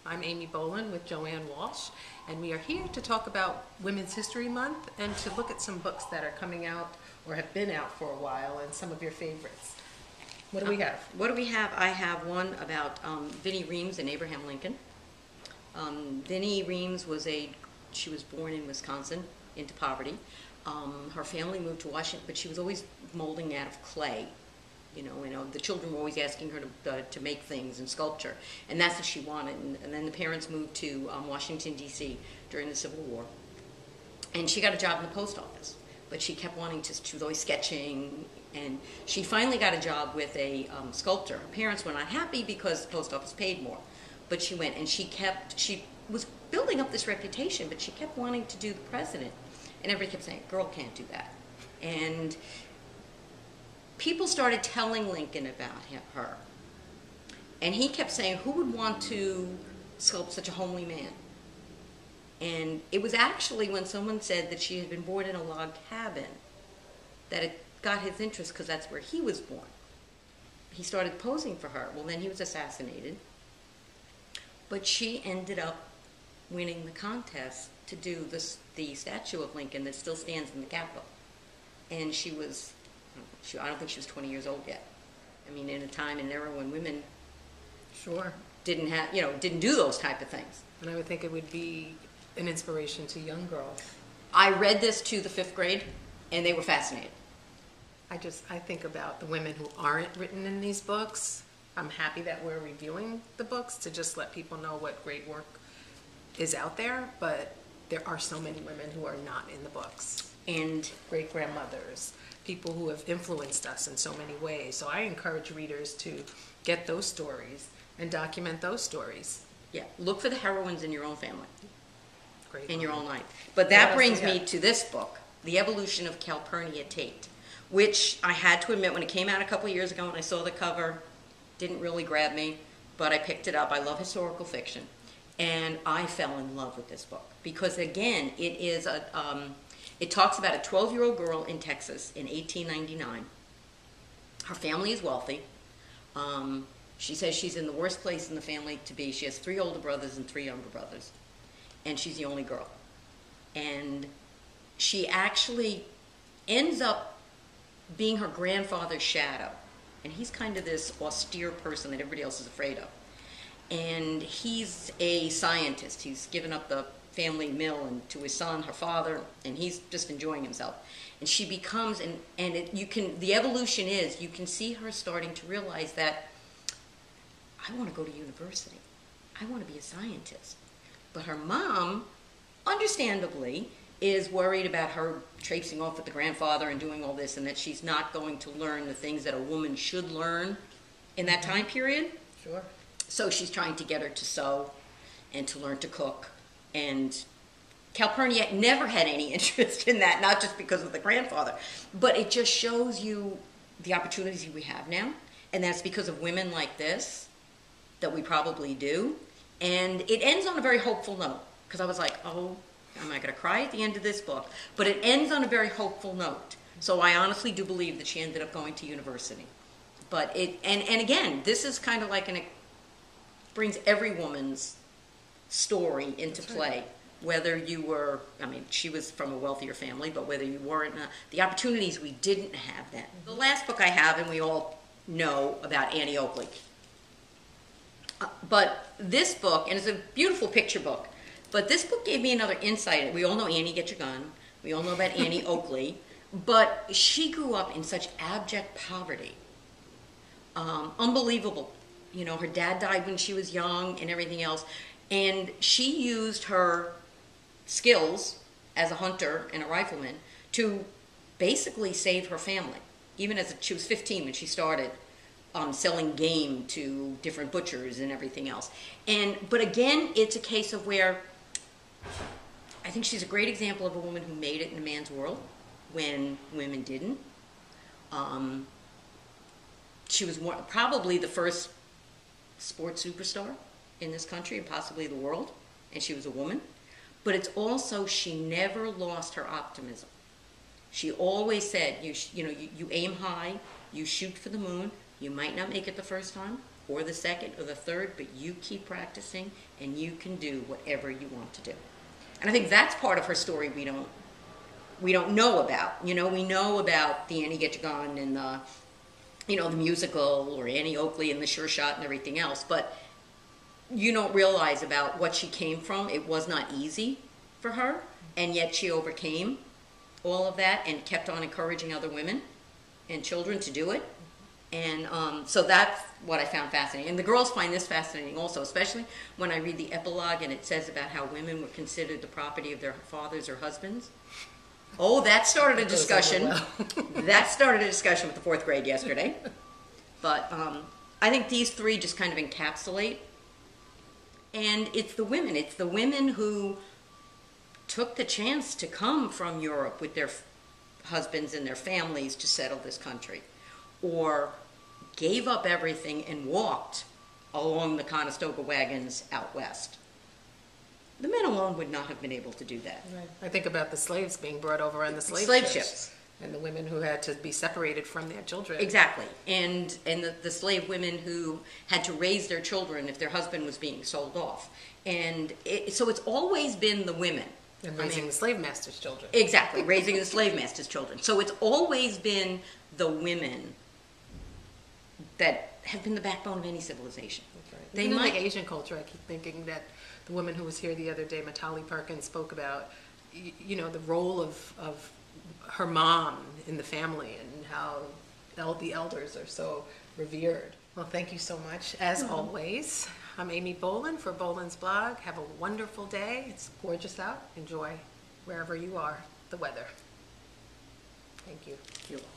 I'm Amy Boland with Joanne Walsh, and we are here to talk about Women's History Month and to look at some books that are coming out or have been out for a while and some of your favorites. What do we have? What do we have? I have one about Vinnie Reams and Abraham Lincoln. Vinnie Reams she was born in Wisconsin into poverty. Her family moved to Washington, but she was always molding out of clay. You know, the children were always asking her to make things and sculpture, and that's what she wanted. And then the parents moved to Washington, D.C. during the Civil War, and she got a job in the post office. But she kept wanting to. She was always sketching, and she finally got a job with a sculptor. Her parents were not happy because the post office paid more, but she went, and she was building up this reputation, but she kept wanting to do the president, and everybody kept saying, "Girl can't do that," and people started telling Lincoln about her. And he kept saying, who would want to sculpt such a homely man? And it was actually when someone said that she had been born in a log cabin that it got his interest, because that's where he was born. He started posing for her. Well, then he was assassinated. But she ended up winning the contest to do the statue of Lincoln that still stands in the Capitol. And I don't think she was 20 years old yet. I mean, in a time and era when women didn't do those type of things. And I would think it would be an inspiration to young girls. I read this to the 5th grade, and they were fascinated. I think about the women who aren't written in these books. I'm happy that we're reviewing the books to just let people know what great work is out there, but there are so many women who are not in the books. And great-grandmothers, people who have influenced us in so many ways. So I encourage readers to get those stories and document those stories. Yeah, look for the heroines in your own family, Great. in your own life. But that brings me to this book, The Evolution of Calpurnia Tate, which I had to admit, when it came out a couple years ago and I saw the cover, didn't really grab me, but I picked it up. I love historical fiction, and I fell in love with this book because, again, it talks about a 12-year-old girl in Texas in 1899. Her family is wealthy. She says she's in the worst place in the family to be. She has 3 older brothers and 3 younger brothers, and she's the only girl. And she actually ends up being her grandfather's shadow. And he's kind of this austere person that everybody else is afraid of. And he's a scientist. He's given up the family mill and to his son, her father, and he's just enjoying himself. And she becomes, the evolution is, you can see her starting to realize that I want to go to university. I want to be a scientist. But her mom, understandably, is worried about her traipsing off with the grandfather and doing all this, and that she's not going to learn the things that a woman should learn in that time period. Sure. So she's trying to get her to sew and to learn to cook. And Calpurnia never had any interest in that, not just because of the grandfather, but it just shows you the opportunities we have now. And that's because of women like this that we probably do. And it ends on a very hopeful note, because I was like, oh, am I going to cry at the end of this book? But it ends on a very hopeful note. So I honestly do believe that she ended up going to university. But and again, this is kind of like it brings every woman's story into play. Whether you were, she was from a wealthier family, but whether you weren't, the opportunities we didn't have then. The last book I have, and we all know about Annie Oakley. But this book, and it's a beautiful picture book, but this book gave me another insight. We all know Annie, get your gun. We all know about Annie Oakley. But she grew up in such abject poverty. Unbelievable. You know, her dad died when she was young and everything else. And she used her skills as a hunter and a rifleman to basically save her family. Even as she was 15 when she started selling game to different butchers and everything else. But again, it's a case of where I think she's a great example of a woman who made it in a man's world when women didn't. She was probably the first sports superstar in this country and possibly the world, and she was a woman. But it's also, she never lost her optimism. She always said, you aim high, you shoot for the moon, you might not make it the first time, or the second or the third, but you keep practicing and you can do whatever you want to do. And I think that's part of her story we don't know about. You know, we know about the Annie Getchaghan and the, you know, the musical, or Annie Oakley and the Sure Shot and everything else, but you don't realize about what she came from. It was not easy for her, and yet she overcame all of that and kept on encouraging other women and children to do it. And so that's what I found fascinating. And the girls find this fascinating also, especially when I read the epilogue and it says about how women were considered the property of their fathers or husbands. Oh, that started a discussion. That started a discussion with the fourth grade yesterday. But I think these three just kind of encapsulate. And it's the women. It's the women who took the chance to come from Europe with their husbands and their families to settle this country, or gave up everything and walked along the Conestoga wagons out west. The men alone would not have been able to do that. Right. I think about the slaves being brought over on the slave ships. And the women who had to be separated from their children. Exactly. And the slave women who had to raise their children if their husband was being sold off. And so it's always been the women. And raising the slave master's children. Exactly, raising the slave master's children. So it's always been the women that have been the backbone of any civilization. Right. They might, like Asian culture, I keep thinking that the woman who was here the other day, Matali Perkins, spoke about, you know, the role of her mom in the family and how the elders are so revered. Well, thank you so much. As always, I'm Amy Boland for Boland's Blog. Have a wonderful day. It's gorgeous out. Enjoy wherever you are, the weather. Thank you. You're welcome.